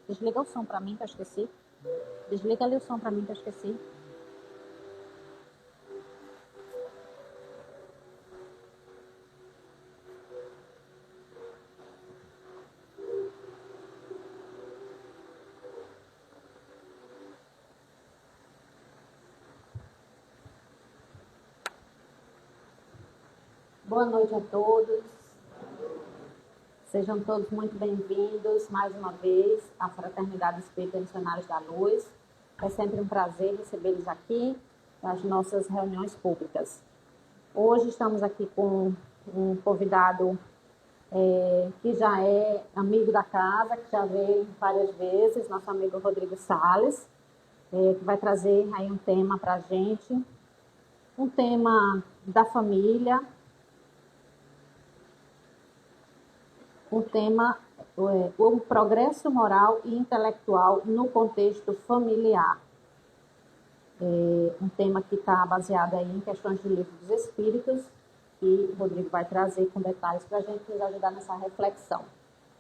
Desliga o som para mim que eu esqueci. Desliga ali o som para mim que eu esqueci. Boa noite a todos. Sejam todos muito bem-vindos mais uma vez à Fraternidade Espírita Missionários da Luz. É sempre um prazer recebê-los aqui nas nossas reuniões públicas. Hoje estamos aqui com um convidado que já é amigo da casa, que já veio várias vezes, nosso amigo Rodrigo Salles, que vai trazer aí um tema para a gente, um tema da família, um tema, o progresso moral e intelectual no contexto familiar. Um tema que está baseado aí em questões do Livro dos Espíritos, que o Rodrigo vai trazer com detalhes para a gente nos ajudar nessa reflexão.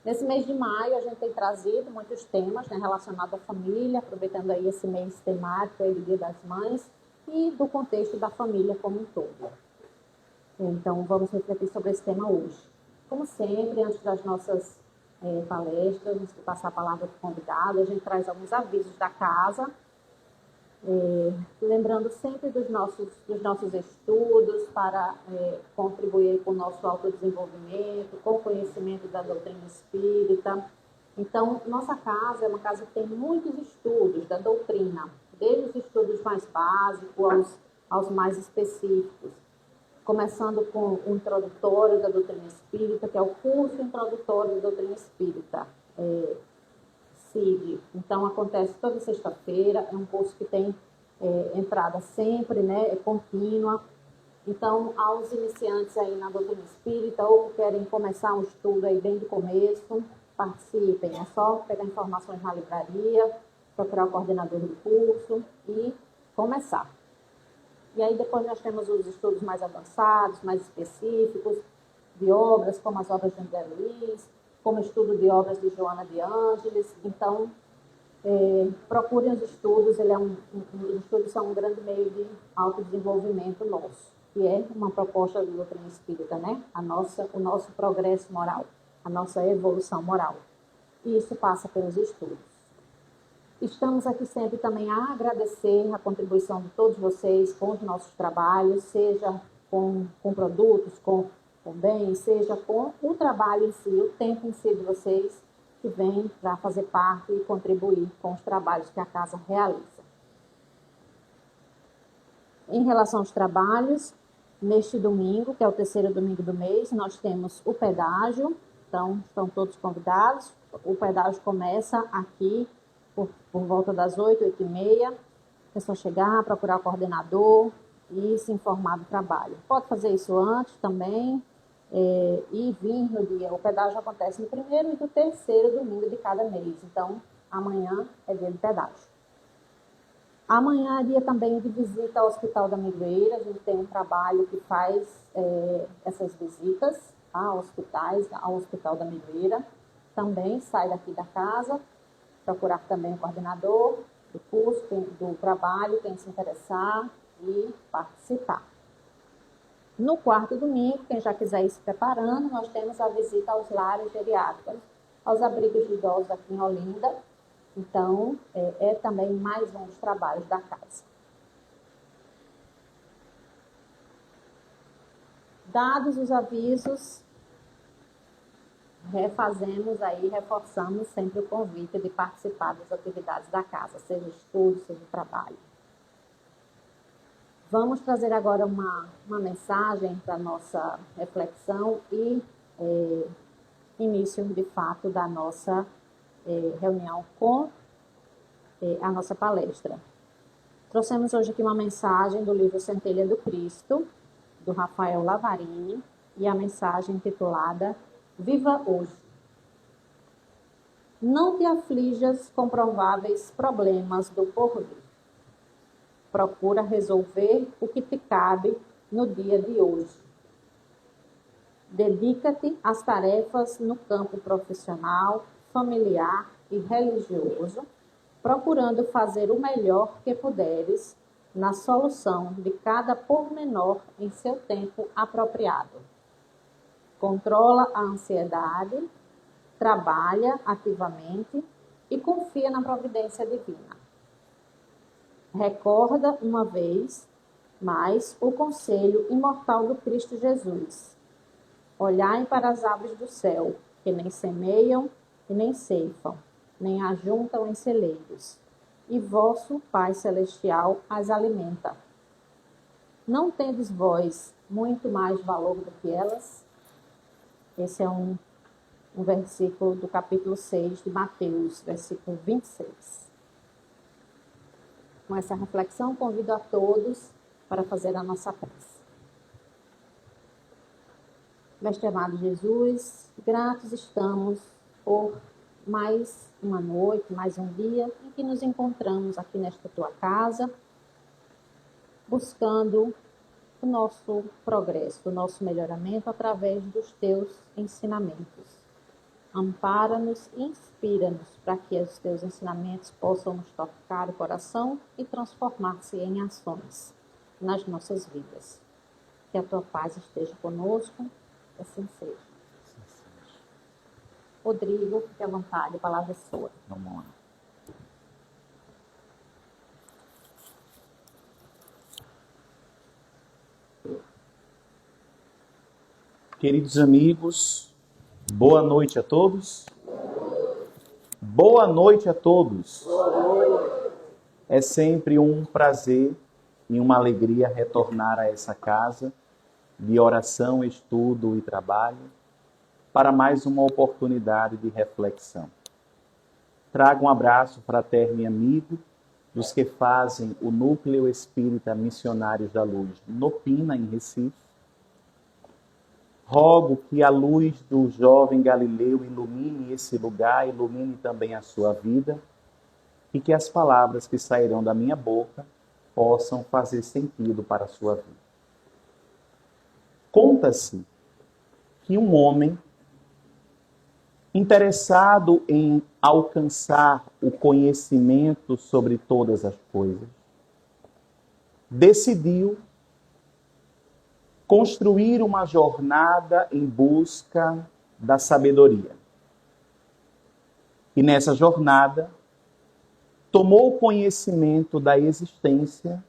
Nesse mês de maio, a gente tem trazido muitos temas, né, relacionados à família, aproveitando aí esse mês temático aí do Dia das Mães e do contexto da família como um todo. Então, vamos refletir sobre esse tema hoje. Como sempre, antes das nossas palestras, antes de passar a palavra para o convidado, a gente traz alguns avisos da casa, lembrando sempre dos nossos estudos para contribuir com o nosso autodesenvolvimento, com o conhecimento da doutrina espírita. Então, nossa casa é uma casa que tem muitos estudos da doutrina, desde os estudos mais básicos aos mais específicos. Começando com o introdutório da doutrina espírita, que é o curso introdutório da doutrina espírita, CID. Então, acontece toda sexta-feira, é um curso que tem entrada sempre, né, é contínua. Então, aos iniciantes aí na doutrina espírita, ou que querem começar um estudo aí bem do começo, participem. É só pegar informações na livraria, procurar o coordenador do curso e começar. E aí depois nós temos os estudos mais avançados, mais específicos, de obras, como as obras de André Luiz, como estudo de obras de Joana de Ângeles. Então, procurem os estudos, os estudos são um grande meio de autodesenvolvimento nosso, que é uma proposta do doutrina espírita, né? O nosso progresso moral, a nossa evolução moral. E isso passa pelos estudos. Estamos aqui sempre também a agradecer a contribuição de todos vocês com os nossos trabalhos, seja com produtos, com bens, seja com o trabalho em si, o tempo em si de vocês que vem para fazer parte e contribuir com os trabalhos que a casa realiza. Em relação aos trabalhos, neste domingo, que é o terceiro domingo do mês, nós temos o pedágio, então estão todos convidados. O pedágio começa aqui por volta das 8, 8h30, é só chegar, procurar o coordenador e se informar do trabalho. Pode fazer isso antes também e vir no dia. O pedágio acontece no primeiro e no terceiro domingo de cada mês, então amanhã é dia de pedágio. Amanhã é dia também de visita ao Hospital da Migueira. A gente tem um trabalho que faz essas visitas a hospitais, ao Hospital da Migueira. Também sai daqui da casa, procurar também o coordenador do curso, do trabalho, quem se interessar e participar. No quarto domingo, quem já quiser ir se preparando, nós temos a visita aos lares geriátricos, aos abrigos de idosos aqui em Olinda. Então, é também mais um dos trabalhos da casa. Dados os avisos, reforçamos sempre o convite de participar das atividades da casa, seja estudo, seja trabalho. Vamos trazer agora uma mensagem para a nossa reflexão e início, de fato, da nossa reunião com a nossa palestra. Trouxemos hoje aqui uma mensagem do livro Centelha do Cristo, do Rafael Lavarini, e a mensagem intitulada Viva Hoje. Não te aflijas com prováveis problemas do porvir. Procura resolver o que te cabe no dia de hoje. Dedica-te às tarefas no campo profissional, familiar e religioso, procurando fazer o melhor que puderes na solução de cada pormenor em seu tempo apropriado. Controla a ansiedade, trabalha ativamente e confia na providência divina. Recorda uma vez mais o conselho imortal do Cristo Jesus. Olhai para as aves do céu, que nem semeiam e nem ceifam, nem ajuntam em celeiros, e vosso Pai Celestial as alimenta. Não tendes vós muito mais valor do que elas? Esse é um versículo do capítulo 6 de Mateus, versículo 26. Com essa reflexão, convido a todos para fazer a nossa prece. Mestre amado Jesus, gratos estamos por mais uma noite, mais um dia em que nos encontramos aqui nesta tua casa, buscando o nosso progresso, o nosso melhoramento através dos teus ensinamentos. Ampara-nos e inspira-nos para que os teus ensinamentos possam nos tocar o coração e transformar-se em ações nas nossas vidas. Que a tua paz esteja conosco, assim seja. Rodrigo, fique à vontade, a palavra é sua. Vamos lá. Queridos amigos, boa noite a todos. Boa noite a todos. É sempre um prazer e uma alegria retornar a essa casa de oração, estudo e trabalho para mais uma oportunidade de reflexão. Trago um abraço fraterno e amigo dos que fazem o Núcleo Espírita Missionários da Luz no Pina, em Recife. Rogo que a luz do jovem Galileu ilumine esse lugar, ilumine também a sua vida e que as palavras que sairão da minha boca possam fazer sentido para a sua vida. Conta-se que um homem interessado em alcançar o conhecimento sobre todas as coisas, decidiu construir uma jornada em busca da sabedoria. E nessa jornada, tomou conhecimento da existência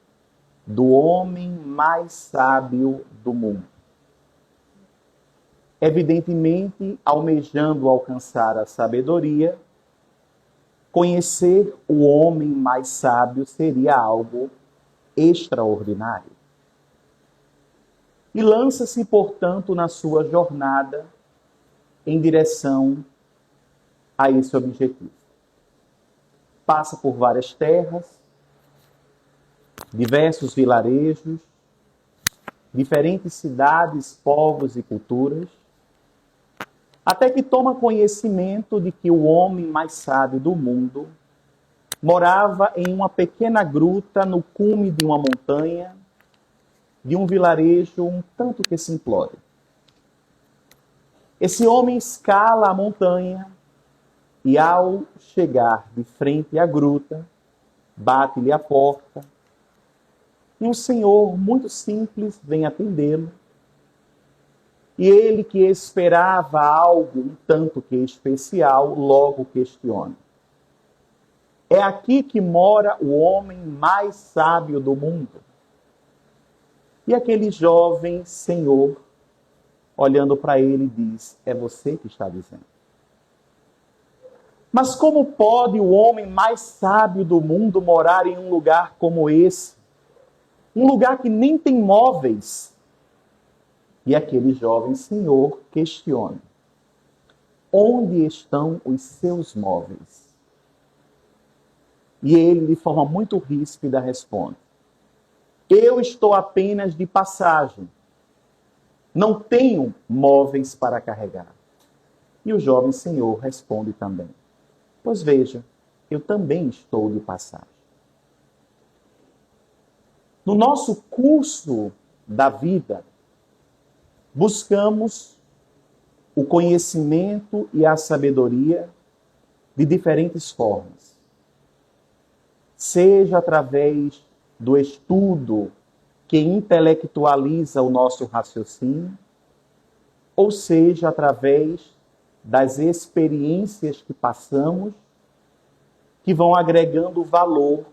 do homem mais sábio do mundo. Evidentemente, almejando alcançar a sabedoria, conhecer o homem mais sábio seria algo extraordinário. E lança-se, portanto, na sua jornada em direção a esse objetivo. Passa por várias terras, diversos vilarejos, diferentes cidades, povos e culturas, até que toma conhecimento de que o homem mais sábio do mundo morava em uma pequena gruta no cume de uma montanha, de um vilarejo um tanto que simplório. Esse homem escala a montanha e, ao chegar de frente à gruta, bate-lhe a porta e um senhor muito simples vem atendê-lo. E ele, que esperava algo um tanto que especial, logo questiona: é aqui que mora o homem mais sábio do mundo? E aquele jovem senhor, olhando para ele, diz: é você que está dizendo. Mas como pode o homem mais sábio do mundo morar em um lugar como esse? Um lugar que nem tem móveis. E aquele jovem senhor questiona: onde estão os seus móveis? E ele, de forma muito ríspida, responde: eu estou apenas de passagem. Não tenho móveis para carregar. E o jovem senhor responde também: pois veja, eu também estou de passagem. No nosso curso da vida, buscamos o conhecimento e a sabedoria de diferentes formas. Seja através do estudo que intelectualiza o nosso raciocínio, ou seja através das experiências que passamos, que vão agregando valor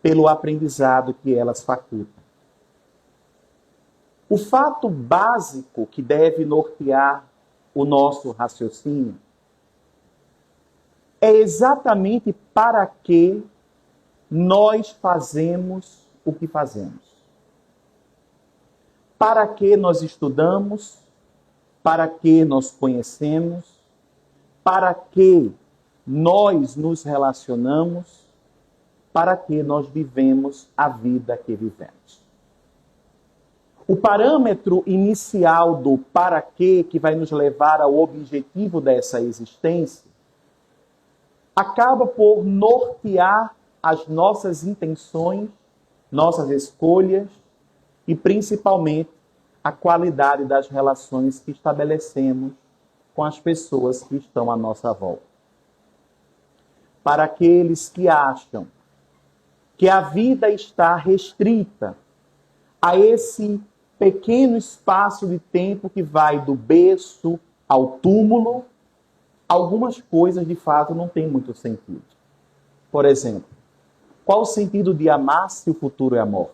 pelo aprendizado que elas facultam. O fato básico que deve nortear o nosso raciocínio é exatamente para que nós fazemos o que fazemos. Para que nós estudamos, para que nós conhecemos, para que nós nos relacionamos, para que nós vivemos a vida que vivemos. O parâmetro inicial do para quê, que vai nos levar ao objetivo dessa existência, acaba por nortear as nossas intenções, nossas escolhas e, principalmente, a qualidade das relações que estabelecemos com as pessoas que estão à nossa volta. Para aqueles que acham que a vida está restrita a esse pequeno espaço de tempo que vai do berço ao túmulo, algumas coisas de fato não têm muito sentido. Por exemplo, qual o sentido de amar se o futuro é a morte?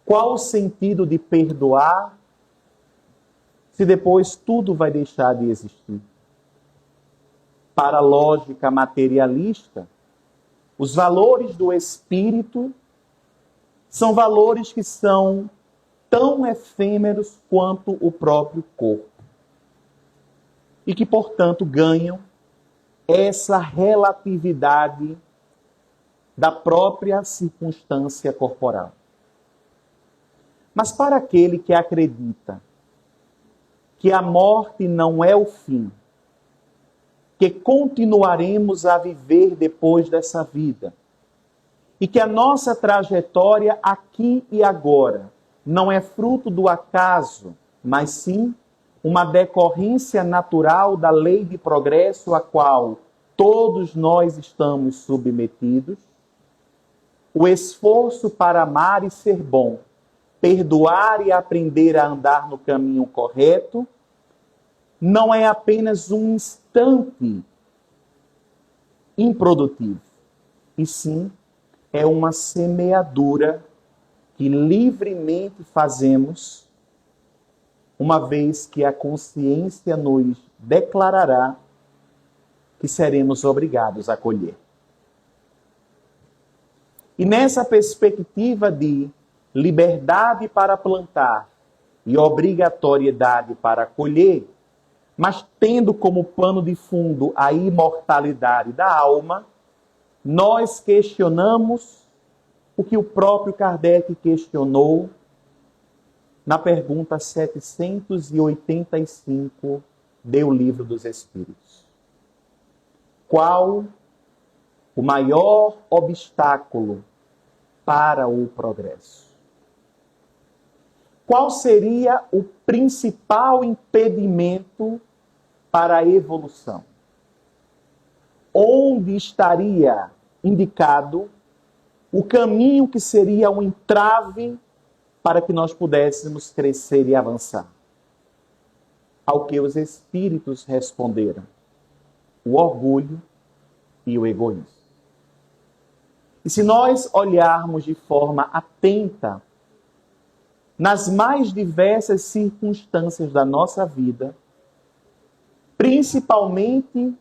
Qual o sentido de perdoar se depois tudo vai deixar de existir? Para a lógica materialista, os valores do espírito são valores que são tão efêmeros quanto o próprio corpo. E que, portanto, ganham essa relatividade da própria circunstância corporal. Mas para aquele que acredita que a morte não é o fim, que continuaremos a viver depois dessa vida, e que a nossa trajetória aqui e agora não é fruto do acaso, mas sim uma decorrência natural da lei de progresso a qual todos nós estamos submetidos, o esforço para amar e ser bom, perdoar e aprender a andar no caminho correto, não é apenas um instante improdutivo, e sim é uma semeadura que livremente fazemos, uma vez que a consciência nos declarará que seremos obrigados a colher. E nessa perspectiva de liberdade para plantar e obrigatoriedade para colher, mas tendo como pano de fundo a imortalidade da alma, nós questionamos o que o próprio Kardec questionou na pergunta 785 do Livro dos Espíritos. Qual o maior obstáculo para o progresso? Qual seria o principal impedimento para a evolução? Onde estaria indicado o caminho que seria um entrave para que nós pudéssemos crescer e avançar? Ao que os espíritos responderam: o orgulho e o egoísmo. E se nós olharmos de forma atenta nas mais diversas circunstâncias da nossa vida, principalmente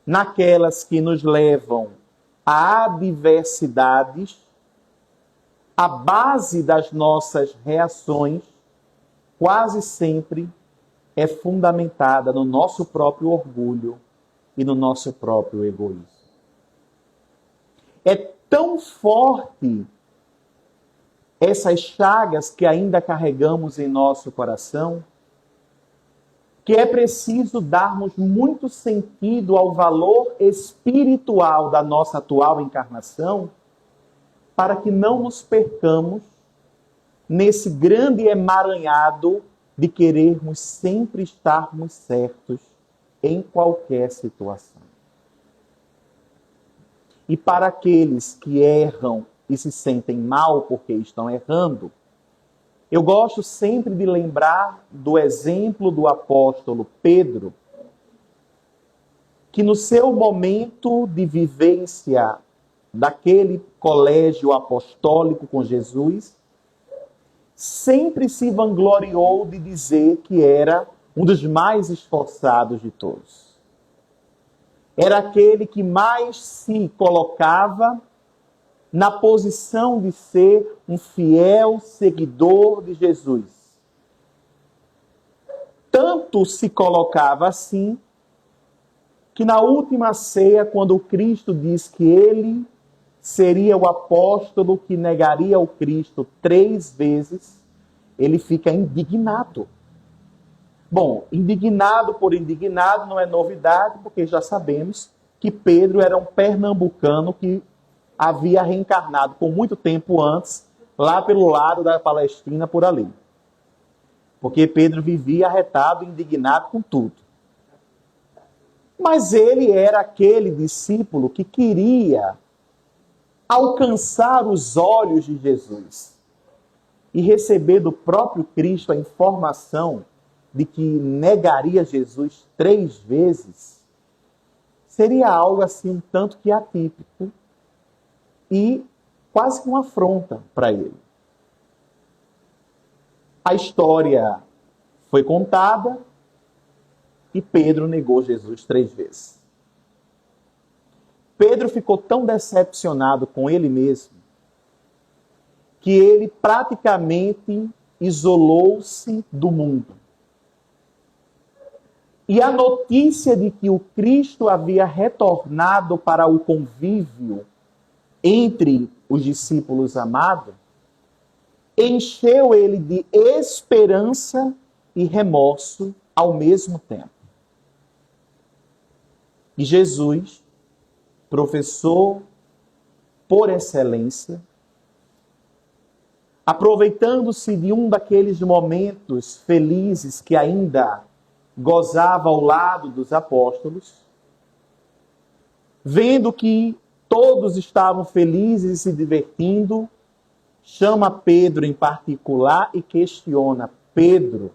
naquelas que nos levam a adversidades, a base das nossas reações quase sempre é fundamentada no nosso próprio orgulho e no nosso próprio egoísmo. É tão forte essas chagas que ainda carregamos em nosso coração, que é preciso darmos muito sentido ao valor espiritual da nossa atual encarnação, para que não nos percamos nesse grande emaranhado de querermos sempre estarmos certos em qualquer situação. E para aqueles que erram e se sentem mal porque estão errando, eu gosto sempre de lembrar do exemplo do apóstolo Pedro, que no seu momento de vivência daquele colégio apostólico com Jesus, sempre se vangloriou de dizer que era um dos mais esforçados de todos. Era aquele que mais se colocava na posição de ser um fiel seguidor de Jesus. Tanto se colocava assim, que na última ceia, quando Cristo diz que ele seria o apóstolo que negaria o Cristo 3 vezes, ele fica indignado. Bom, indignado por indignado não é novidade, porque já sabemos que Pedro era um pernambucano que havia reencarnado por muito tempo antes, lá pelo lado da Palestina, por ali. Porque Pedro vivia arretado e indignado com tudo. Mas ele era aquele discípulo que queria alcançar os olhos de Jesus e receber do próprio Cristo a informação de que negaria Jesus 3 vezes, seria algo assim um tanto que atípico e quase que uma afronta para ele. A história foi contada e Pedro negou Jesus 3 vezes. Pedro ficou tão decepcionado com ele mesmo que ele praticamente isolou-se do mundo. E a notícia de que o Cristo havia retornado para o convívio entre os discípulos amados encheu ele de esperança e remorso ao mesmo tempo. E Jesus, professor por excelência, aproveitando-se de um daqueles momentos felizes que ainda gozava ao lado dos apóstolos, vendo que todos estavam felizes e se divertindo, chama Pedro em particular e questiona: Pedro,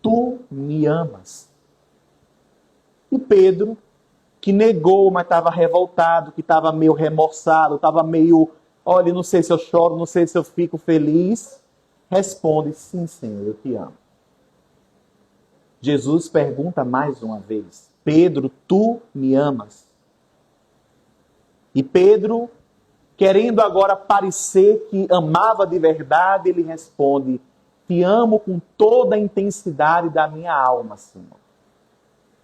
tu me amas? E Pedro, que negou, mas estava revoltado, que estava meio remorçado, estava meio, olha, não sei se eu choro, não sei se eu fico feliz, responde: sim, Senhor, eu te amo. Jesus pergunta mais uma vez: Pedro, tu me amas? E Pedro, querendo agora parecer que amava de verdade, ele responde: te amo com toda a intensidade da minha alma, Senhor.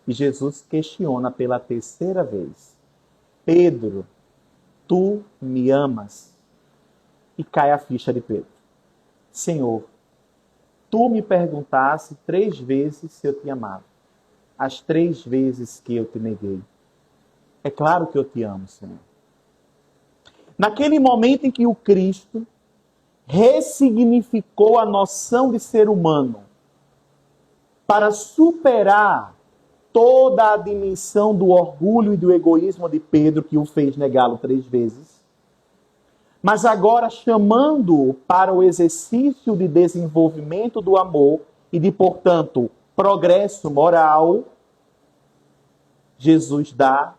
E Jesus questiona pela 3ª vez: Pedro, tu me amas? E cai a ficha de Pedro: Senhor, tu me perguntaste 3 vezes se eu te amava. As 3 vezes que eu te neguei. É claro que eu te amo, Senhor. Naquele momento em que o Cristo ressignificou a noção de ser humano para superar toda a dimensão do orgulho e do egoísmo de Pedro, que o fez negá-lo 3 vezes, mas agora chamando-o para o exercício de desenvolvimento do amor e de, portanto, progresso moral, Jesus dá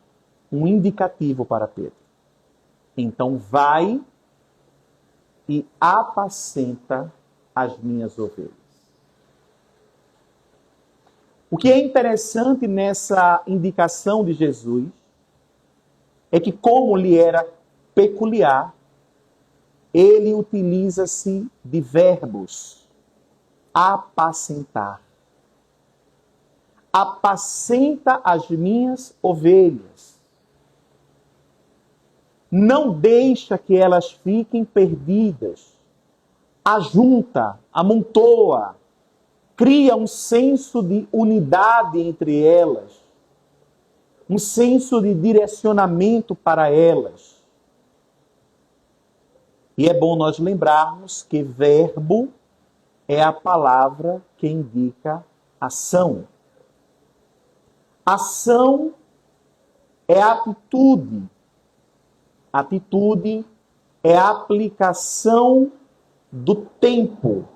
um indicativo para Pedro. Então vai e apacenta as minhas ovelhas. O que é interessante nessa indicação de Jesus é que, como lhe era peculiar, ele utiliza-se de verbos: apacentar. Apacenta as minhas ovelhas. Não deixa que elas fiquem perdidas. Ajunta, amontoa, cria um senso de unidade entre elas, um senso de direcionamento para elas. E é bom nós lembrarmos que verbo é a palavra que indica ação. Ação é atitude. Atitude é a aplicação do tempo.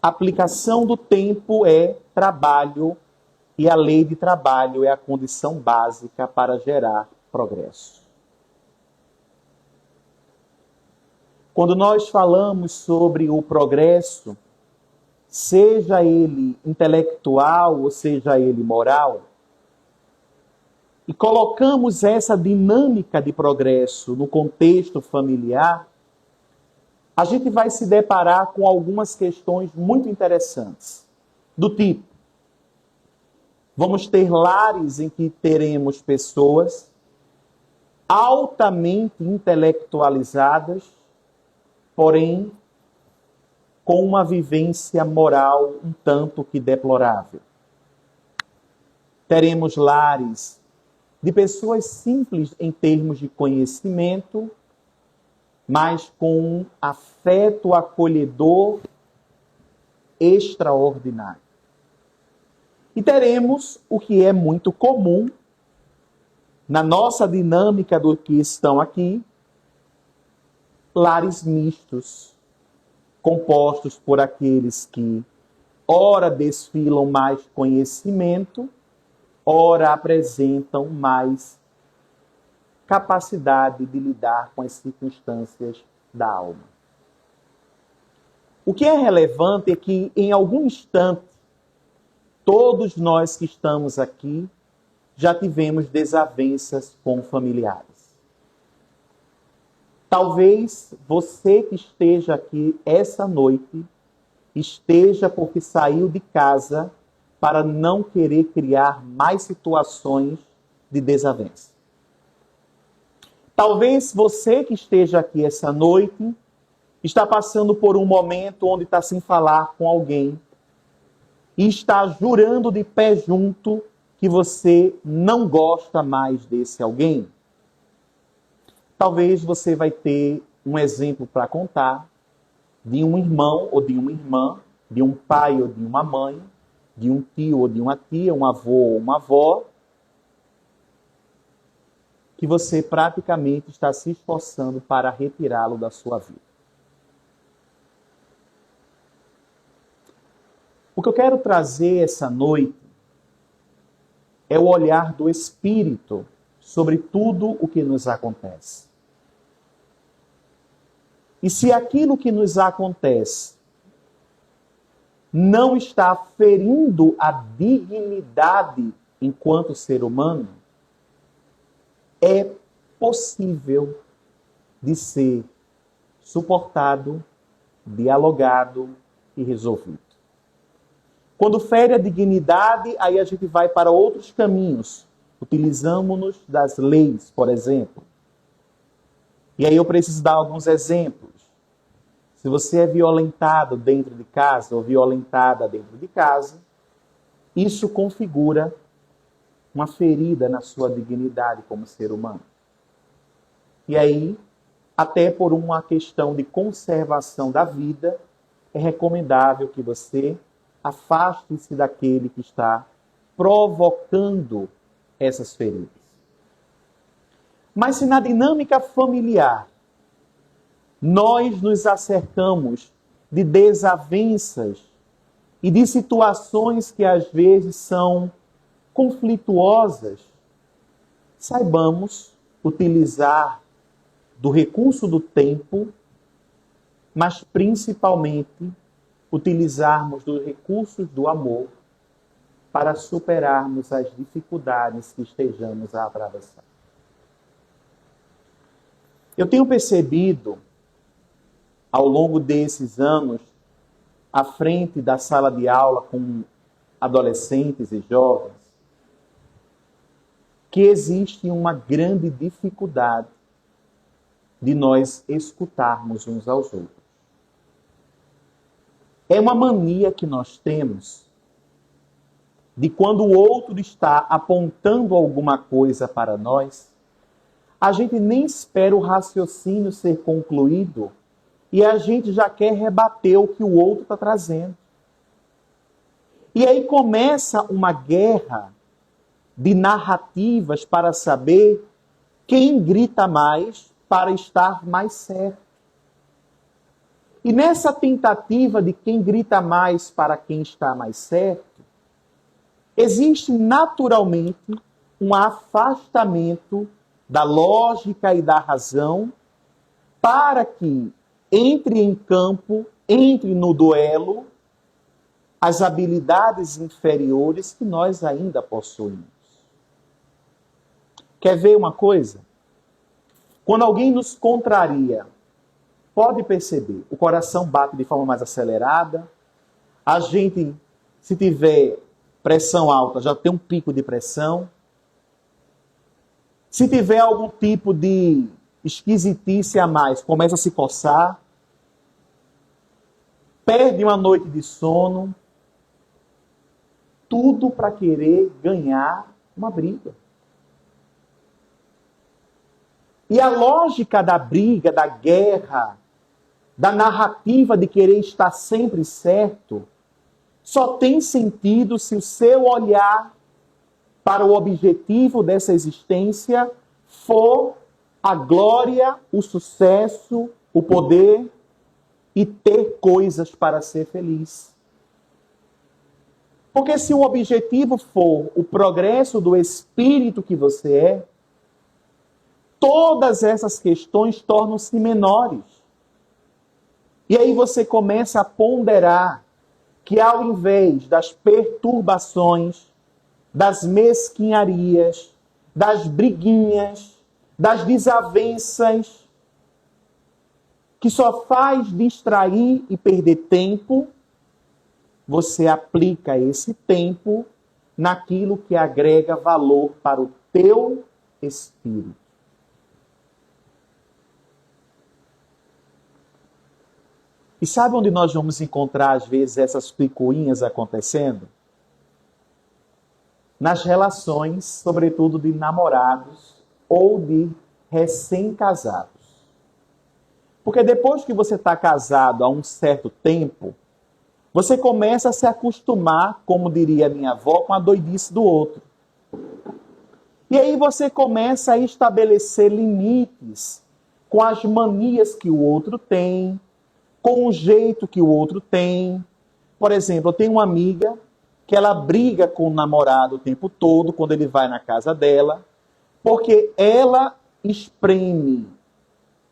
Aplicação do tempo é trabalho, e a lei de trabalho é a condição básica para gerar progresso. Quando nós falamos sobre o progresso, seja ele intelectual ou seja ele moral, e colocamos essa dinâmica de progresso no contexto familiar, a gente vai se deparar com algumas questões muito interessantes. Do tipo, vamos ter lares em que teremos pessoas altamente intelectualizadas, porém com uma vivência moral um tanto que deplorável. Teremos lares de pessoas simples em termos de conhecimento, mas com um afeto acolhedor extraordinário. E teremos o que é muito comum na nossa dinâmica do que estão aqui, lares mistos, compostos por aqueles que ora desfilam mais conhecimento, ora apresentam mais capacidade de lidar com as circunstâncias da alma. O que é relevante é que, em algum instante, todos nós que estamos aqui já tivemos desavenças com familiares. Talvez você que esteja aqui essa noite esteja porque saiu de casa para não querer criar mais situações de desavença. Talvez você que esteja aqui essa noite está passando por um momento onde está sem falar com alguém e está jurando de pé junto que você não gosta mais desse alguém. Talvez você vai ter um exemplo para contar de um irmão ou de uma irmã, de um pai ou de uma mãe, de um tio ou de uma tia, um avô ou uma avó, que você praticamente está se esforçando para retirá-lo da sua vida. O que eu quero trazer essa noite é o olhar do Espírito sobre tudo o que nos acontece. E se aquilo que nos acontece não está ferindo a dignidade enquanto ser humano, é possível de ser suportado, dialogado e resolvido. Quando fere a dignidade, aí a gente vai para outros caminhos. Utilizamos-nos das leis, por exemplo. E aí eu preciso dar alguns exemplos. Se você é violentado dentro de casa ou violentada dentro de casa, isso configura uma ferida na sua dignidade como ser humano. E aí, até por uma questão de conservação da vida, é recomendável que você afaste-se daquele que está provocando essas feridas. Mas se na dinâmica familiar nós nos acercamos de desavenças e de situações que às vezes são conflituosas, saibamos utilizar do recurso do tempo, mas principalmente utilizarmos dos recursos do amor para superarmos as dificuldades que estejamos a atravessar. Eu tenho percebido, ao longo desses anos, à frente da sala de aula com adolescentes e jovens, que existe uma grande dificuldade de nós escutarmos uns aos outros. É uma mania que nós temos de quando o outro está apontando alguma coisa para nós, a gente nem espera o raciocínio ser concluído e a gente já quer rebater o que o outro está trazendo. E aí começa uma guerra de narrativas para saber quem grita mais para estar mais certo. E nessa tentativa de quem grita mais para quem está mais certo, existe naturalmente um afastamento da lógica e da razão para que entre em campo, entre no duelo, as habilidades inferiores que nós ainda possuímos. Quer ver uma coisa? Quando alguém nos contraria, pode perceber, o coração bate de forma mais acelerada, a gente, se tiver pressão alta, já tem um pico de pressão. Se tiver algum tipo de esquisitice a mais, começa a se coçar, perde uma noite de sono, tudo para querer ganhar uma briga. E a lógica da briga, da guerra, da narrativa de querer estar sempre certo, só tem sentido se o seu olhar para o objetivo dessa existência for a glória, o sucesso, o poder e ter coisas para ser feliz. Porque se o objetivo for o progresso do espírito que você é, todas essas questões tornam-se menores. E aí você começa a ponderar que ao invés das perturbações, das mesquinharias, das briguinhas, das desavenças, que só faz distrair e perder tempo, você aplica esse tempo naquilo que agrega valor para o teu espírito. E sabe onde nós vamos encontrar, às vezes, essas picuinhas acontecendo? Nas relações, sobretudo de namorados ou de recém-casados. Porque depois que você está casado há um certo tempo, você começa a se acostumar, como diria minha avó, com a doidice do outro. E aí você começa a estabelecer limites com as manias que o outro tem, com o jeito que o outro tem. Por exemplo, eu tenho uma amiga que ela briga com o namorado o tempo todo, quando ele vai na casa dela, porque ela espreme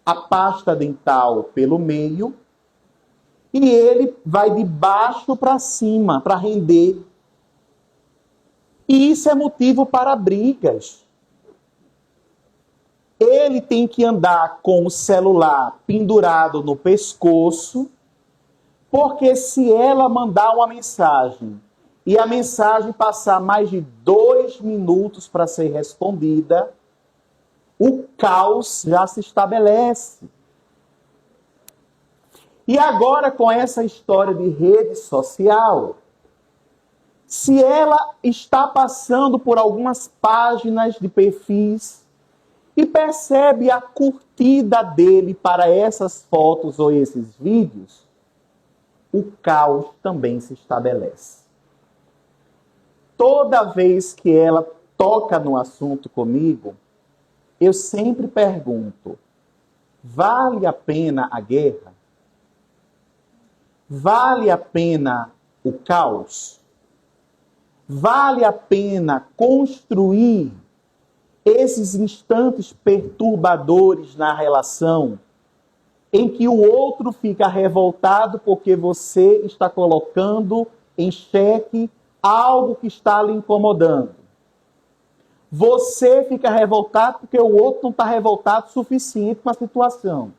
a pasta dental pelo meio e ele vai de baixo para cima, para render. E isso é motivo para brigas. Ele tem que andar com o celular pendurado no pescoço, porque se ela mandar uma mensagem e a mensagem passar mais de 2 minutos para ser respondida, o caos já se estabelece. E agora, com essa história de rede social, se ela está passando por algumas páginas de perfis e percebe a curtida dele para essas fotos ou esses vídeos, o caos também se estabelece. Toda vez que ela toca no assunto comigo, eu sempre pergunto: vale a pena a guerra? Vale a pena o caos? Vale a pena construir esses instantes perturbadores na relação, em que o outro fica revoltado porque você está colocando em xeque algo que está lhe incomodando? Você fica revoltado porque o outro não está revoltado o suficiente com a situação.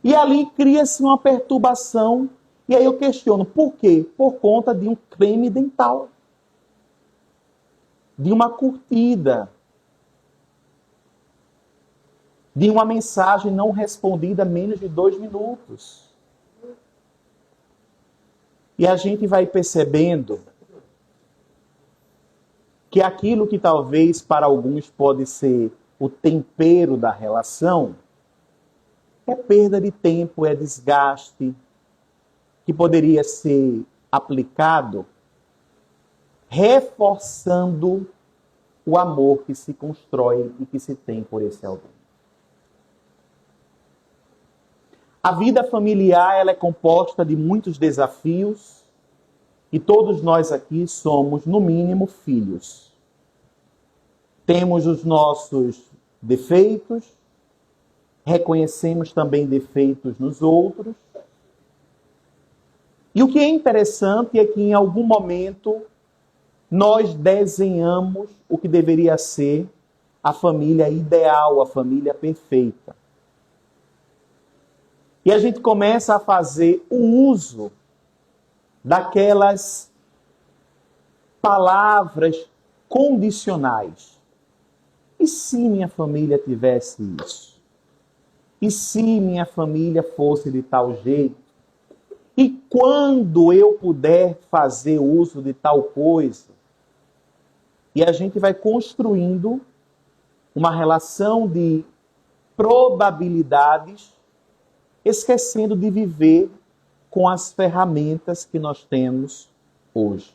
E ali cria-se uma perturbação. E aí eu questiono, por quê? Por conta de um creme dental. De uma curtida. De uma mensagem não respondida menos de 2 minutos. E a gente vai percebendo que aquilo que talvez para alguns pode ser o tempero da relação, é perda de tempo, é desgaste, que poderia ser aplicado reforçando o amor que se constrói e que se tem por esse alguém. A vida familiar ela é composta de muitos desafios e todos nós aqui somos, no mínimo, filhos. Temos os nossos defeitos, reconhecemos também defeitos nos outros. E o que é interessante é que em algum momento nós desenhamos o que deveria ser a família ideal, a família perfeita. E a gente começa a fazer o uso daquelas palavras condicionais. E se minha família tivesse isso? E se minha família fosse de tal jeito? E quando eu puder fazer uso de tal coisa? E a gente vai construindo uma relação de probabilidades, esquecendo de viver com as ferramentas que nós temos hoje.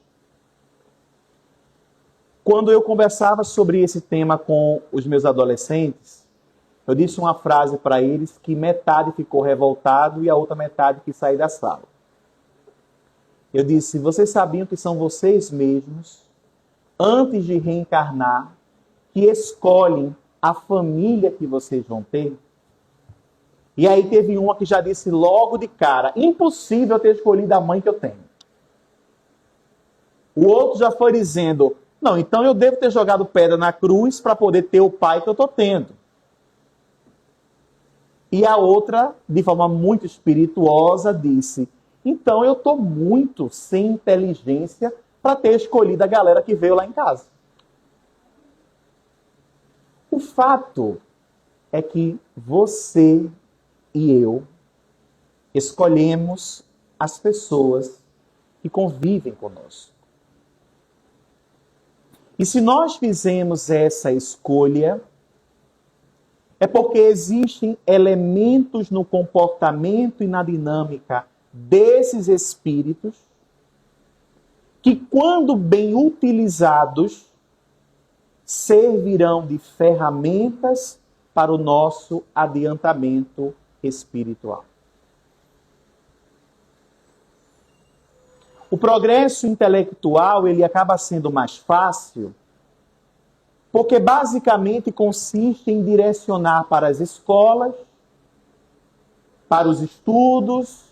Quando eu conversava sobre esse tema com os meus adolescentes, eu disse uma frase para eles que metade ficou revoltado e a outra metade que saiu da sala. Eu disse, vocês sabiam que são vocês mesmos, antes de reencarnar, que escolhem a família que vocês vão ter? E aí teve uma que já disse logo de cara, impossível ter escolhido a mãe que eu tenho. O outro já foi dizendo, não, então eu devo ter jogado pedra na cruz para poder ter o pai que eu estou tendo. E a outra, de forma muito espirituosa, disse, então eu estou muito sem inteligência para ter escolhido a galera que veio lá em casa. O fato é que você e eu escolhemos as pessoas que convivem conosco. E se nós fizemos essa escolha, é porque existem elementos no comportamento e na dinâmica desses espíritos que, quando bem utilizados, servirão de ferramentas para o nosso adiantamento espiritual. O progresso intelectual ele acaba sendo mais fácil porque basicamente consiste em direcionar para as escolas, para os estudos,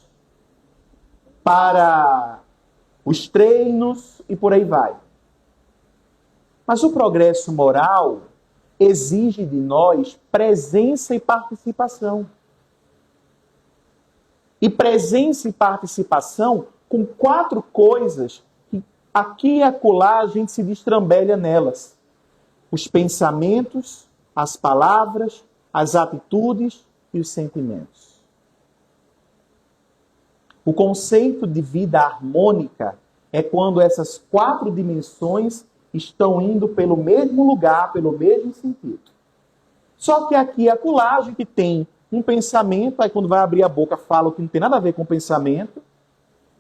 para os treinos e por aí vai. Mas o progresso moral exige de nós presença e participação. E presença e participação com 4 coisas que aqui e acolá a gente se destrambelha nelas. Os pensamentos, as palavras, as atitudes e os sentimentos. O conceito de vida harmônica é quando essas 4 dimensões estão indo pelo mesmo lugar, pelo mesmo sentido. Só que aqui e acolá a gente tem um pensamento, aí quando vai abrir a boca fala o que não tem nada a ver com o pensamento.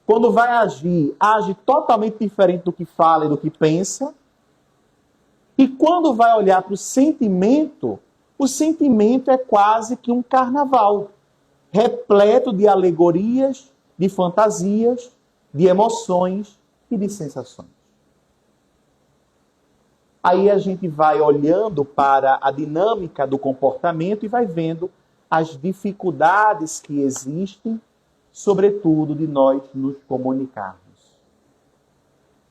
Quando vai agir, age totalmente diferente do que fala e do que pensa. E quando vai olhar para o sentimento é quase que um carnaval, repleto de alegorias, de fantasias, de emoções e de sensações. Aí a gente vai olhando para a dinâmica do comportamento e vai vendo as dificuldades que existem, sobretudo de nós nos comunicarmos.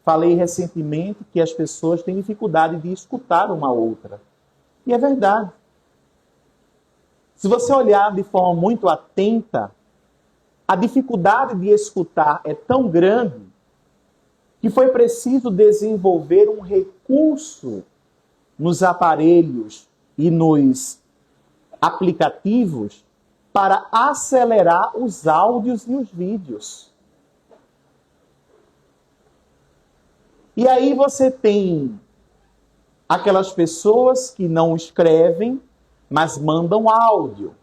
Falei recentemente que as pessoas têm dificuldade de escutar uma outra. E é verdade. Se você olhar de forma muito atenta, a dificuldade de escutar é tão grande que foi preciso desenvolver um recurso nos aparelhos e nos aplicativos para acelerar os áudios e os vídeos. E aí você tem aquelas pessoas que não escrevem, mas mandam áudio.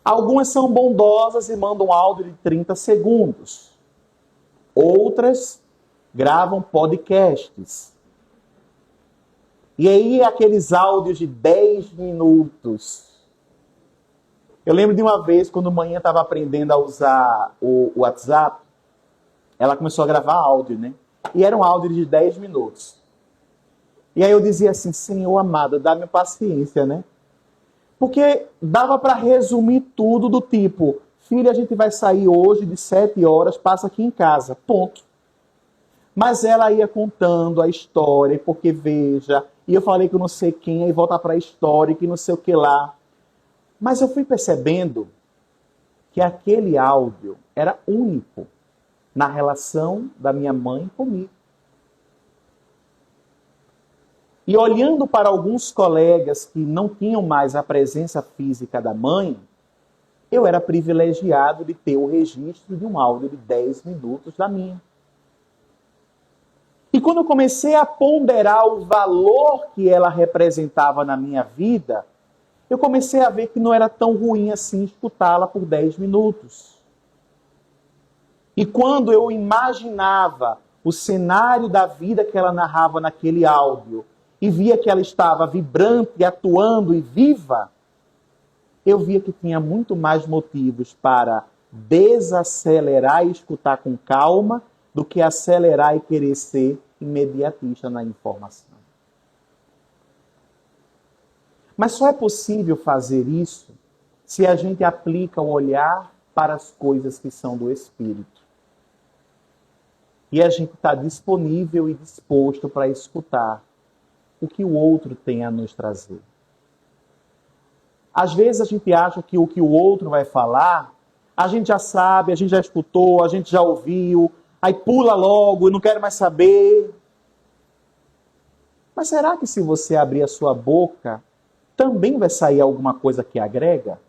Algumas são bondosas e mandam áudio de 30 segundos. Outras gravam podcasts. E aí aqueles áudios de 10 minutos. Eu lembro de uma vez, quando a manhã estava aprendendo a usar o WhatsApp, ela começou a gravar áudio, né? E era um áudio de 10 minutos. E aí eu dizia assim, Senhor amado, dá-me paciência, né? Porque dava para resumir tudo do tipo, filha, a gente vai sair hoje de 7 horas, passa aqui em casa, ponto. Mas ela ia contando a história, porque veja, e eu falei que eu não sei quem, aí volta para a história, que não sei o que lá. Mas eu fui percebendo que aquele áudio era único na relação da minha mãe comigo. E olhando para alguns colegas que não tinham mais a presença física da mãe, eu era privilegiado de ter o registro de um áudio de 10 minutos da minha. E quando eu comecei a ponderar o valor que ela representava na minha vida, eu comecei a ver que não era tão ruim assim escutá-la por 10 minutos. E quando eu imaginava o cenário da vida que ela narrava naquele áudio, e via que ela estava vibrante, atuando e viva, eu via que tinha muito mais motivos para desacelerar e escutar com calma do que acelerar e querer ser imediatista na informação. Mas só é possível fazer isso se a gente aplica o olhar para as coisas que são do Espírito. E a gente está disponível e disposto para escutar o que o outro tem a nos trazer. Às vezes a gente acha que o que o outro vai falar, a gente já sabe, a gente já escutou, a gente já ouviu, aí pula logo e não quer mais saber. Mas será que se você abrir a sua boca, também vai sair alguma coisa que agrega?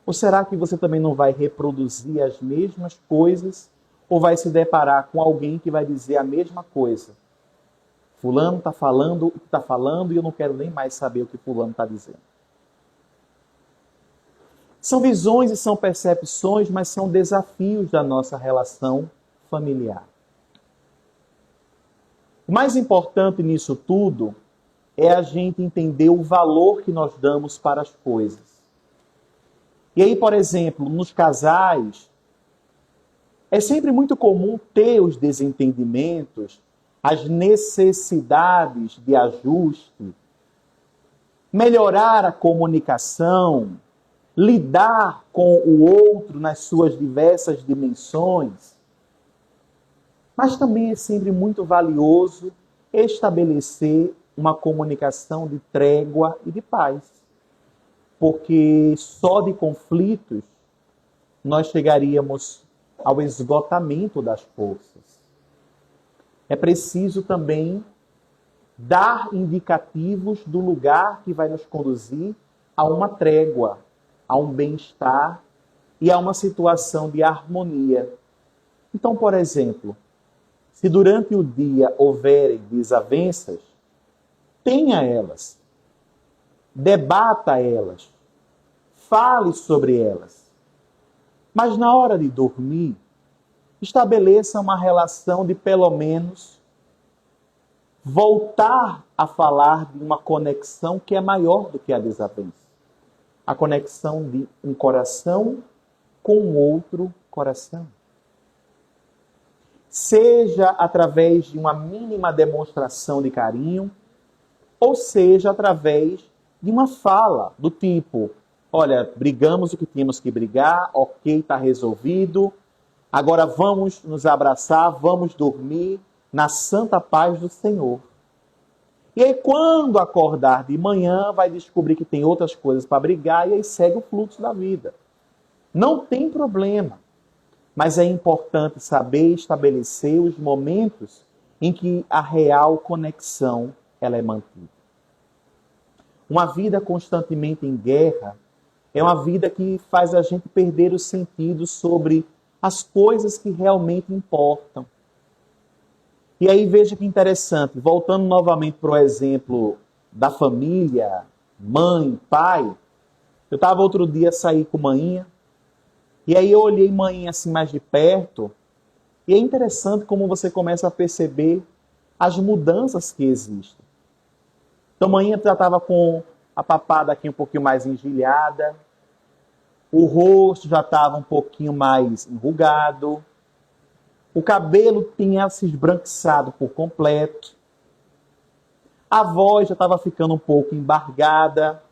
Ou será que você também não vai reproduzir as mesmas coisas ou vai se deparar com alguém que vai dizer a mesma coisa? Fulano está falando o que está falando e eu não quero nem mais saber o que fulano está dizendo. São visões e são percepções, mas são desafios da nossa relação familiar. O mais importante nisso tudo é a gente entender o valor que nós damos para as coisas. E aí, por exemplo, nos casais, é sempre muito comum ter os desentendimentos, as necessidades de ajuste, melhorar a comunicação, lidar com o outro nas suas diversas dimensões. Mas também é sempre muito valioso estabelecer uma comunicação de trégua e de paz. Porque só de conflitos nós chegaríamos ao esgotamento das forças. É preciso também dar indicativos do lugar que vai nos conduzir a uma trégua, a um bem-estar e a uma situação de harmonia. Então, por exemplo, se durante o dia houverem desavenças, tenha elas, debata elas, fale sobre elas. Mas na hora de dormir, estabeleça uma relação de pelo menos voltar a falar de uma conexão que é maior do que a desavença. A conexão de um coração com outro coração. Seja através de uma mínima demonstração de carinho, ou seja através de uma fala do tipo, olha, brigamos o que tínhamos que brigar, ok, está resolvido, agora vamos nos abraçar, vamos dormir na santa paz do Senhor. E aí quando acordar de manhã, vai descobrir que tem outras coisas para brigar e aí segue o fluxo da vida. Não tem problema, mas é importante saber estabelecer os momentos em que a real conexão ela é mantida. Uma vida constantemente em guerra é uma vida que faz a gente perder o sentido sobre as coisas que realmente importam. E aí veja que interessante, voltando novamente para o exemplo da família, mãe, pai, eu estava outro dia, saí com manhinha, e aí eu olhei manhinha assim mais de perto, E é interessante como você começa a perceber as mudanças que existem. Então, manhã já estava com a papada aqui um pouquinho mais engelhada, o rosto já estava um pouquinho mais enrugado, o cabelo tinha se esbranquiçado por completo, a voz já estava ficando um pouco embargada.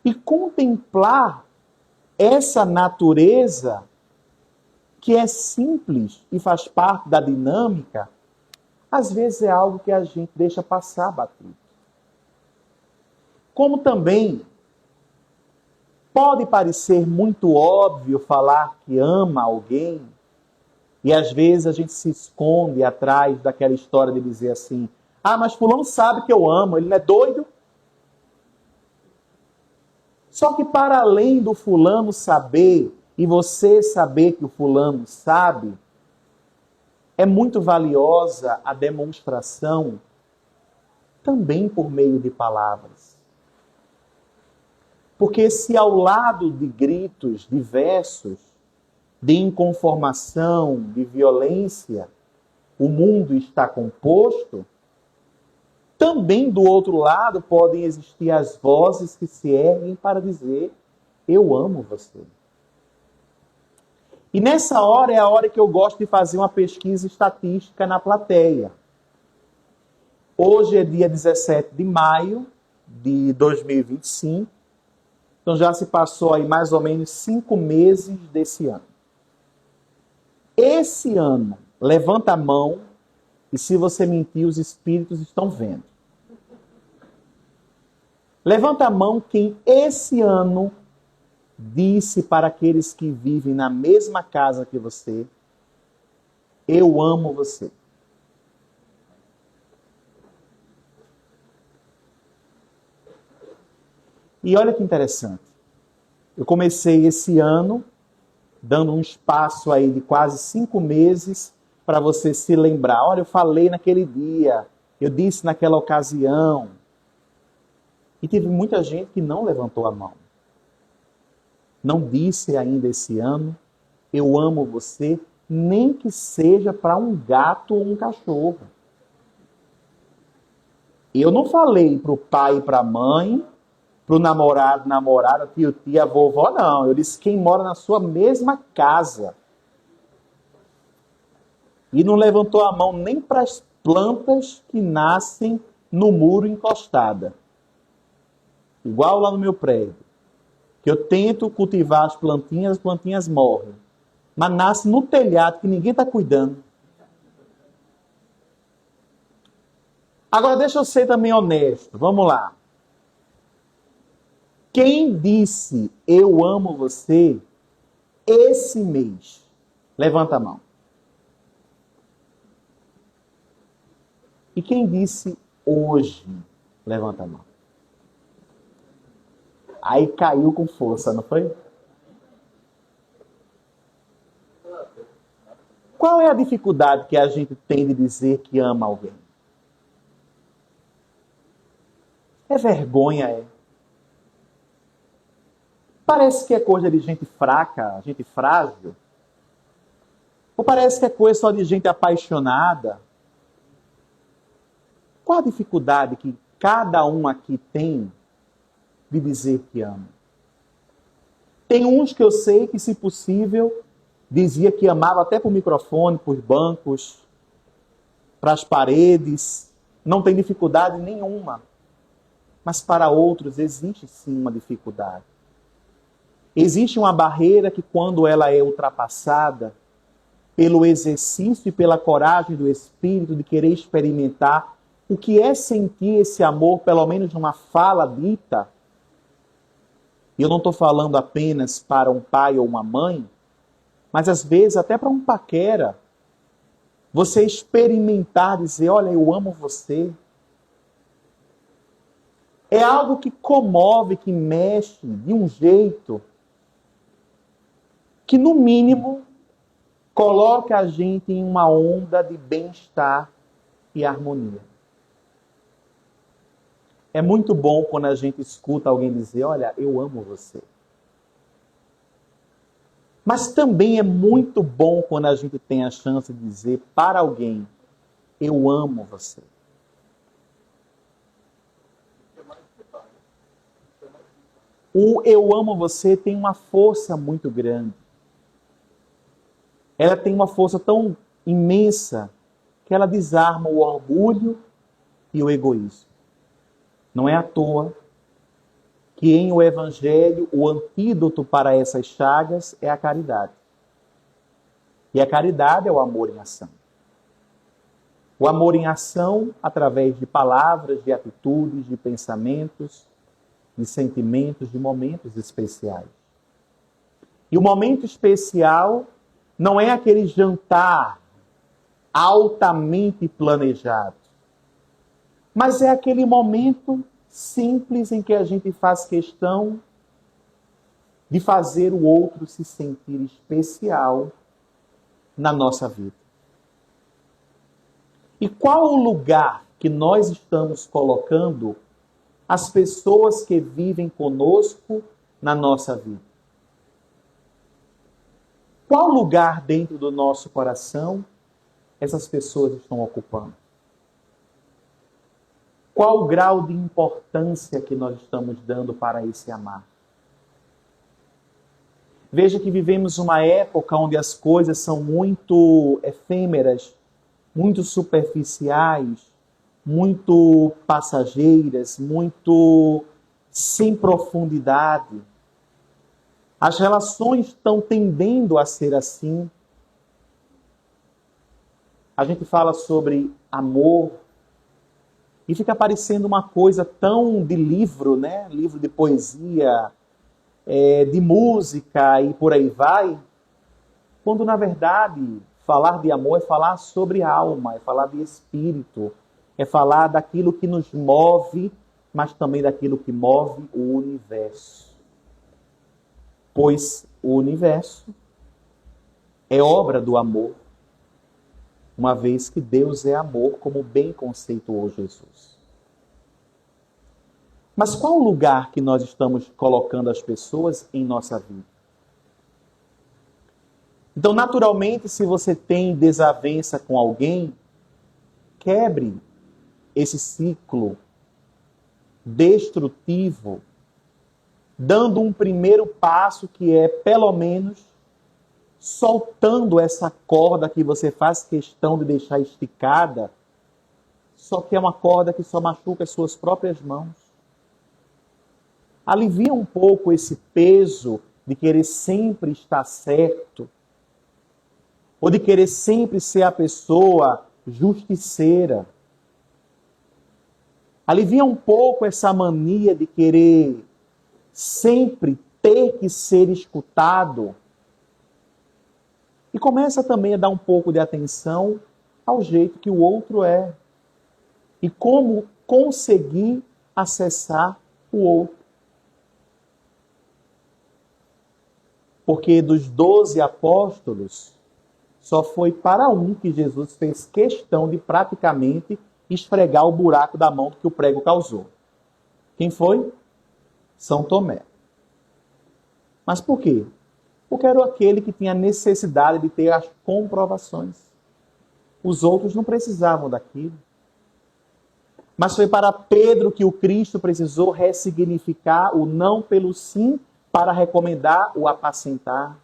E contemplar essa natureza, que é simples e faz parte da dinâmica, às vezes é algo que a gente deixa passar batido. Como também pode parecer muito óbvio falar que ama alguém, e às vezes a gente se esconde atrás daquela história de dizer assim: ah, mas fulano sabe que eu amo, ele não é doido? Só que para além do fulano saber, e você saber que o fulano sabe, é muito valiosa a demonstração também por meio de palavras. Porque se ao lado de gritos diversos, de inconformação, de violência, o mundo está composto, também do outro lado podem existir as vozes que se erguem para dizer: eu amo você. E nessa hora é a hora que eu gosto de fazer uma pesquisa estatística na plateia. Hoje é dia 17 de maio de 2025. Então já se passou aí mais ou menos 5 meses desse ano. Esse ano, levanta a mão e se você mentir, os espíritos estão vendo. Levanta a mão quem esse ano disse para aqueles que vivem na mesma casa que você: eu amo você. E olha que interessante. Eu comecei esse ano dando um espaço aí de quase 5 meses para você se lembrar. Olha, eu falei naquele dia, eu disse naquela ocasião. E teve muita gente que não levantou a mão. Não disse ainda esse ano: eu amo você, nem que seja para um gato ou um cachorro. Eu não falei para o pai e para a mãe, para o namorado, namorada, tio, tia, vovó, não. Eu disse quem mora na sua mesma casa. E não levantou a mão nem para as plantas que nascem no muro encostada. Igual lá no meu prédio. Que eu tento cultivar as plantinhas morrem. Mas nasce no telhado que ninguém está cuidando. Agora deixa eu ser também honesto. Vamos lá. Quem disse eu amo você esse mês? Levanta a mão. E quem disse hoje? Levanta a mão. Aí caiu com força, não foi? Qual é a dificuldade que a gente tem de dizer que ama alguém? É vergonha, é. Parece que é coisa de gente fraca, gente frágil. Ou parece que é coisa só de gente apaixonada. Qual a dificuldade que cada um aqui tem de dizer que ama? Tem uns que eu sei que, se possível, dizia que amava até para o microfone, para os bancos, para as paredes. Não tem dificuldade nenhuma. Mas para outros existe sim uma dificuldade. Existe uma barreira que, quando ela é ultrapassada, pelo exercício e pela coragem do espírito de querer experimentar o que é sentir esse amor, pelo menos numa fala dita. E eu não estou falando apenas para um pai ou uma mãe, mas às vezes até para um paquera. Você experimentar, dizer: olha, eu amo você. É algo que comove, que mexe de um jeito que, no mínimo, coloca a gente em uma onda de bem-estar e harmonia. É muito bom quando a gente escuta alguém dizer: olha, eu amo você. Mas também é muito bom quando a gente tem a chance de dizer para alguém: eu amo você. O eu amo você tem uma força muito grande. Ela tem uma força tão imensa que ela desarma o orgulho e o egoísmo. Não é à toa que em o Evangelho o antídoto para essas chagas é a caridade. E a caridade é o amor em ação. O amor em ação através de palavras, de atitudes, de pensamentos, de sentimentos, de momentos especiais. E o momento especial não é aquele jantar altamente planejado, mas é aquele momento simples em que a gente faz questão de fazer o outro se sentir especial na nossa vida. E qual o lugar que nós estamos colocando as pessoas que vivem conosco na nossa vida? Qual lugar dentro do nosso coração essas pessoas estão ocupando? Qual o grau de importância que nós estamos dando para esse amar? Veja que vivemos uma época onde as coisas são muito efêmeras, muito superficiais, muito passageiras, muito sem profundidade. As relações estão tendendo a ser assim. A gente fala sobre amor e fica parecendo uma coisa tão de livro, né? Livro de poesia, de música e por aí vai. Quando, na verdade, falar de amor é falar sobre alma, é falar de espírito, é falar daquilo que nos move, mas também daquilo que move o universo. Pois o universo é obra do amor, uma vez que Deus é amor, como bem conceituou Jesus. Mas qual o lugar que nós estamos colocando as pessoas em nossa vida? Então, naturalmente, se você tem desavença com alguém, quebre esse ciclo destrutivo, dando um primeiro passo que é, pelo menos, soltando essa corda que você faz questão de deixar esticada, só que é uma corda que só machuca as suas próprias mãos. Alivia um pouco esse peso de querer sempre estar certo, ou de querer sempre ser a pessoa justiceira. Alivia um pouco essa mania de querer sempre ter que ser escutado. E começa também a dar um pouco de atenção ao jeito que o outro é. E como conseguir acessar o outro. Porque dos 12 apóstolos, só foi para um que Jesus fez questão de praticamente esfregar o buraco da mão que o prego causou. Quem foi? São Tomé. Mas por quê? Porque era aquele que tinha necessidade de ter as comprovações. Os outros não precisavam daquilo. Mas foi para Pedro que o Cristo precisou ressignificar o não pelo sim para recomendar o apacentar.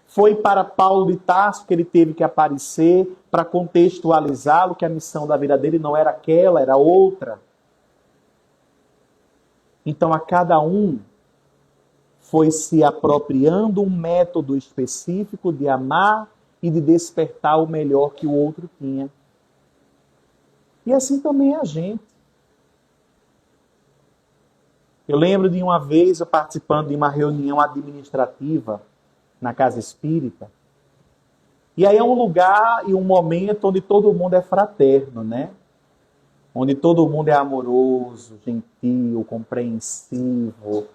Foi para Paulo de Tarso que ele teve que aparecer para contextualizá-lo que a missão da vida dele não era aquela, era outra. Então a cada um foi se apropriando um método específico de amar e de despertar o melhor que o outro tinha. E assim também é a gente. Eu lembro de uma vez eu participando de uma reunião administrativa na Casa Espírita. E aí é um lugar e um momento onde todo mundo é fraterno, né? Onde todo mundo é amoroso, gentil, compreensivo.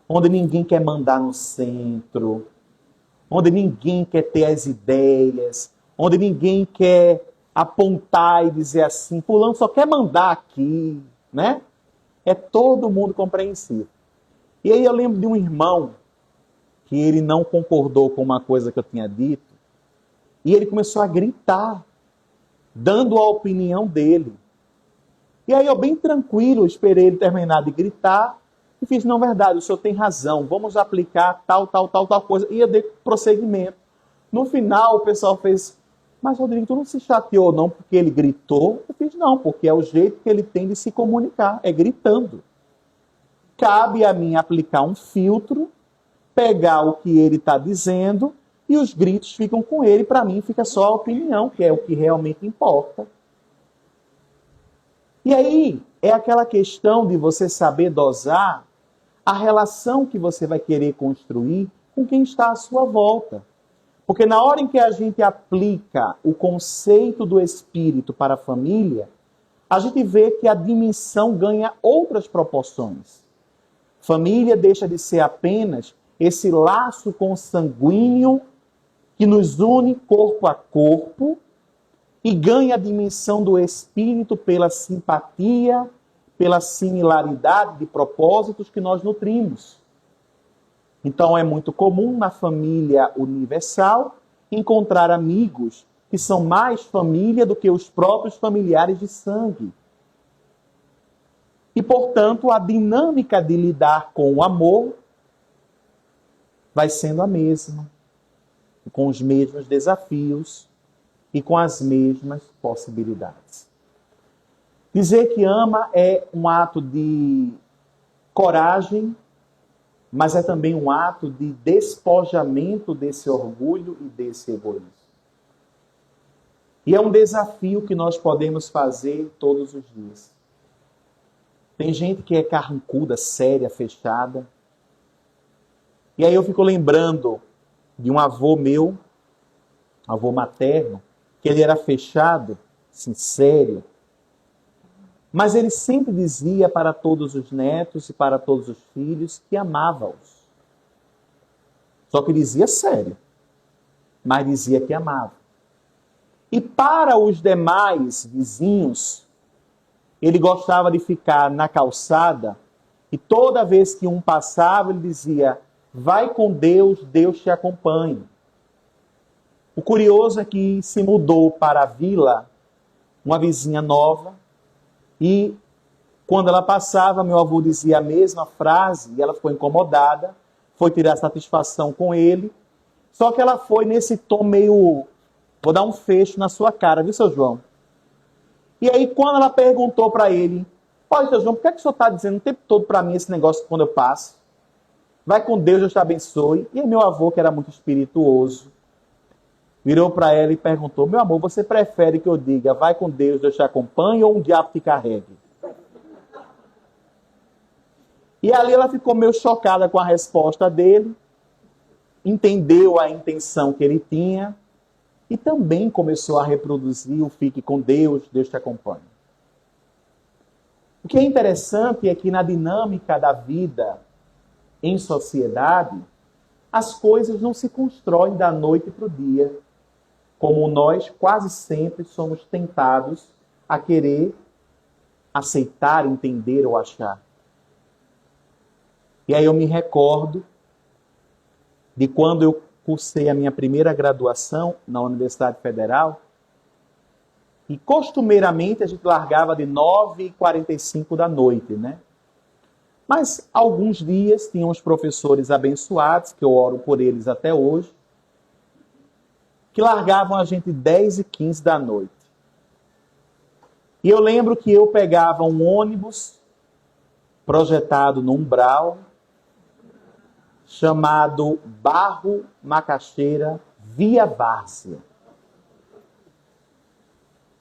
Onde ninguém quer mandar no centro. Onde ninguém quer ter as ideias. Onde ninguém quer apontar e dizer assim, fulano só quer mandar aqui, né? É todo mundo compreensivo. E aí eu lembro de um irmão que ele não concordou com uma coisa que eu tinha dito, e ele começou a gritar, dando a opinião dele. E aí eu, bem tranquilo, esperei ele terminar de gritar e fiz, não, verdade, o senhor tem razão, vamos aplicar tal coisa. E eu dei prosseguimento. No final, o pessoal fez, mas Rodrigo, tu não se chateou não porque ele gritou? Eu fiz, não, porque é o jeito que ele tem de se comunicar, é gritando. Cabe a mim aplicar um filtro, pegar o que ele está dizendo e os gritos ficam com ele. Para mim fica só a opinião, que é o que realmente importa. E aí é aquela questão de você saber dosar a relação que você vai querer construir com quem está à sua volta. Porque na hora em que a gente aplica o conceito do espírito para a família, a gente vê que a dimensão ganha outras proporções. Família deixa de ser apenas esse laço consanguíneo que nos une corpo a corpo e ganha a dimensão do espírito pela simpatia, pela similaridade de propósitos que nós nutrimos. Então é muito comum na família universal encontrar amigos que são mais família do que os próprios familiares de sangue. E, portanto, a dinâmica de lidar com o amor vai sendo a mesma, com os mesmos desafios e com as mesmas possibilidades. Dizer que ama é um ato de coragem, mas é também um ato de despojamento desse orgulho e desse egoísmo. E é um desafio que nós podemos fazer todos os dias. Tem gente que é carrancuda, séria, fechada. E aí eu fico lembrando de um avô meu, avô materno, que ele era fechado, sincero, mas ele sempre dizia para todos os netos e para todos os filhos que amava-os. Só que dizia sério, mas dizia que amava. E para os demais vizinhos, ele gostava de ficar na calçada e toda vez que um passava, ele dizia, vai com Deus, Deus te acompanhe. O curioso é que se mudou para a vila uma vizinha nova e quando ela passava, meu avô dizia a mesma frase e ela ficou incomodada, foi tirar satisfação com ele, só que ela foi nesse tom meio, vou dar um fecho na sua cara, viu, seu João? E aí, quando ela perguntou para ele, olha, seu João, por que é que o senhor está dizendo o tempo todo para mim esse negócio quando eu passo? Vai com Deus, Deus te abençoe. E aí, meu avô, que era muito espirituoso, virou para ela e perguntou, meu amor, você prefere que eu diga, vai com Deus, Deus te acompanhe, ou um diabo te carregue? E ali ela ficou meio chocada com a resposta dele, entendeu a intenção que ele tinha, e também começou a reproduzir o fique com Deus, Deus te acompanhe. O que é interessante é que na dinâmica da vida em sociedade, as coisas não se constroem da noite para o dia, como nós quase sempre somos tentados a querer aceitar, entender ou achar. E aí eu me recordo de quando eu cursei a minha primeira graduação na Universidade Federal, e costumeiramente a gente largava de 9h45 da noite, né? Mas alguns dias tínhamos professores abençoados, que eu oro por eles até hoje, que largavam a gente 10h15 da noite. E eu lembro que eu pegava um ônibus projetado no umbral, chamado Barro Macaxeira Via Várzea.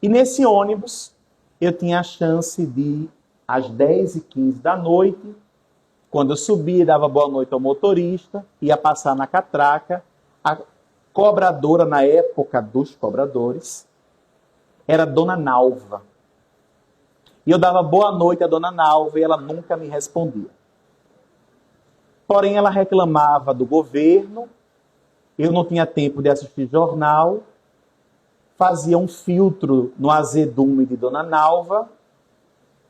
E nesse ônibus eu tinha a chance de ir às 10h15 da noite, quando eu subia e dava boa noite ao motorista, ia passar na catraca, a cobradora na época dos cobradores era Dona Nalva. E eu dava boa noite à Dona Nalva e ela nunca me respondia. Porém, ela reclamava do governo, eu não tinha tempo de assistir jornal, fazia um filtro no azedume de Dona Nalva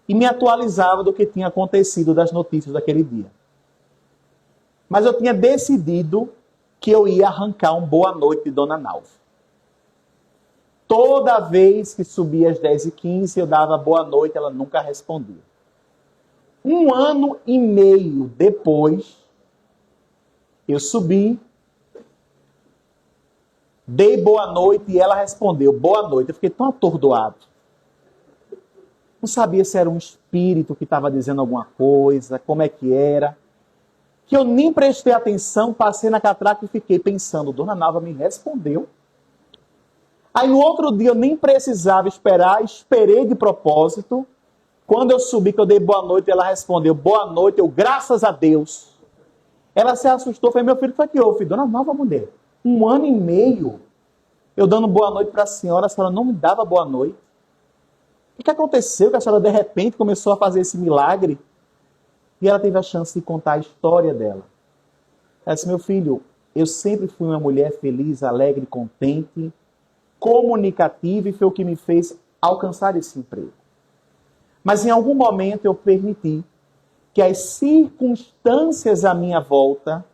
e me atualizava do que tinha acontecido das notícias daquele dia. Mas eu tinha decidido que eu ia arrancar um boa noite de Dona Nalva. Toda vez que subia às 10h15, eu dava boa noite, ela nunca respondia. 1 ano e meio depois, eu subi, dei boa noite e ela respondeu, boa noite. Eu fiquei tão atordoado. Não sabia se era um espírito que estava dizendo alguma coisa, como é que era. Que eu nem prestei atenção, passei na catraca e fiquei pensando, Dona Nalva me respondeu. Aí no outro dia eu nem precisava esperar, esperei de propósito. Quando eu subi, que eu dei boa noite, ela respondeu, boa noite, eu graças a Deus. Ela se assustou, falei, meu filho, o que foi que houve? Dona Nalva, mulher, 1 ano e meio eu dando boa noite para a senhora não me dava boa noite. O que aconteceu que a senhora de repente começou a fazer esse milagre? E ela teve a chance de contar a história dela. Ela disse, meu filho, eu sempre fui uma mulher feliz, alegre, contente, comunicativa e foi o que me fez alcançar esse emprego. Mas em algum momento eu permiti que as circunstâncias à minha volta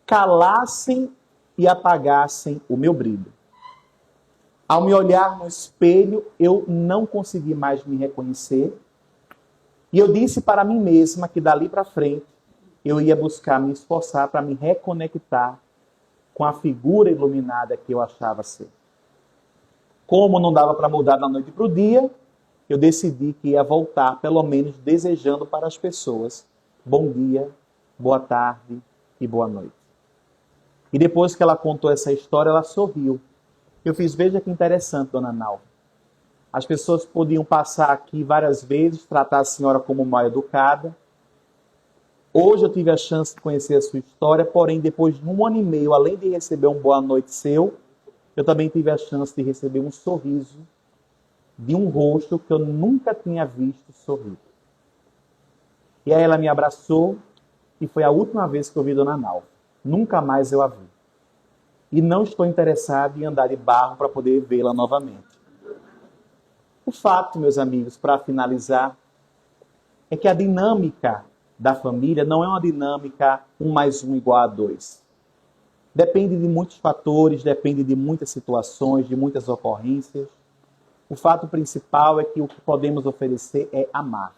calassem e apagassem o meu brilho. Ao me olhar no espelho, eu não consegui mais me reconhecer. E eu disse para mim mesma que dali para frente eu ia buscar me esforçar para me reconectar com a figura iluminada que eu achava ser. Como não dava para mudar da noite para o dia, eu decidi que ia voltar, pelo menos desejando para as pessoas bom dia, boa tarde e boa noite. E depois que ela contou essa história, ela sorriu. Eu fiz, veja que interessante, Dona Nalva. As pessoas podiam passar aqui várias vezes, tratar a senhora como mal educada. Hoje eu tive a chance de conhecer a sua história, porém, depois de 1 ano e meio, além de receber um boa noite seu, eu também tive a chance de receber um sorriso de um rosto que eu nunca tinha visto sorrir. E aí ela me abraçou e foi a última vez que eu vi Dona Nalva. Nunca mais eu a vi. E não estou interessado em andar de barro para poder vê-la novamente. O fato, meus amigos, para finalizar, é que a dinâmica da família não é uma dinâmica 1+1 = 2. Depende de muitos fatores, depende de muitas situações, de muitas ocorrências. O fato principal é que o que podemos oferecer é amar.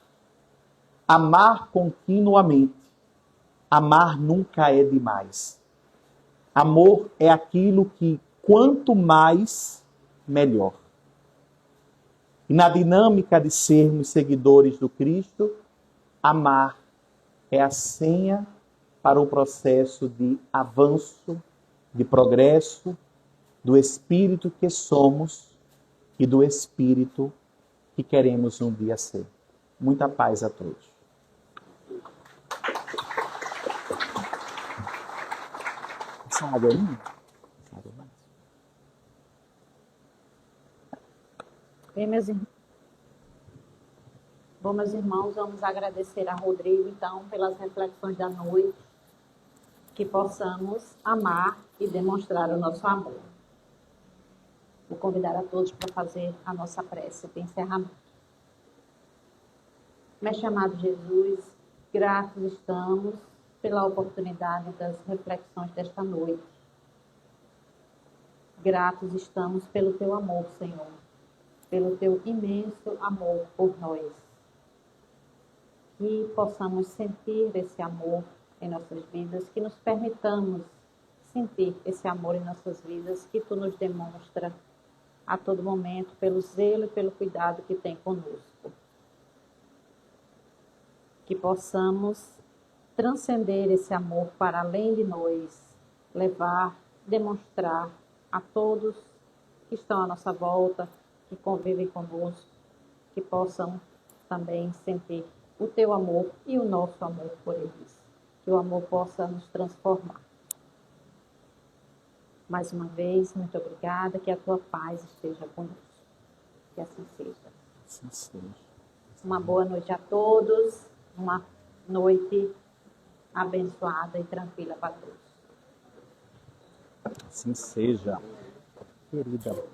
Amar continuamente. Amar nunca é demais. Amor é aquilo que, quanto mais, melhor. E na dinâmica de sermos seguidores do Cristo, amar é a senha para o processo de avanço, de progresso, do espírito que somos e do espírito que queremos um dia ser. Muita paz a todos. Essa água é minha? Bem, meus irmãos, vamos agradecer a Rodrigo, então, pelas reflexões da noite, que possamos amar e demonstrar o nosso amor. Vou convidar a todos para fazer a nossa prece de encerramento. Mestre amado Jesus, gratos estamos pela oportunidade das reflexões desta noite. Gratos estamos pelo teu amor, Senhor, pelo teu imenso amor por nós. Que possamos sentir esse amor em nossas vidas, que nos permitamos sentir esse amor em nossas vidas, que tu nos demonstra a todo momento pelo zelo e pelo cuidado que tem conosco. Que possamos transcender esse amor para além de nós, levar, demonstrar a todos que estão à nossa volta, que convivem conosco, que possam também sentir o teu amor e o nosso amor por eles. Que o amor possa nos transformar. Mais uma vez, muito obrigada, que a tua paz esteja conosco. Que assim seja. Assim seja. Uma boa noite a todos, uma noite abençoada e tranquila para todos. Assim seja, querida.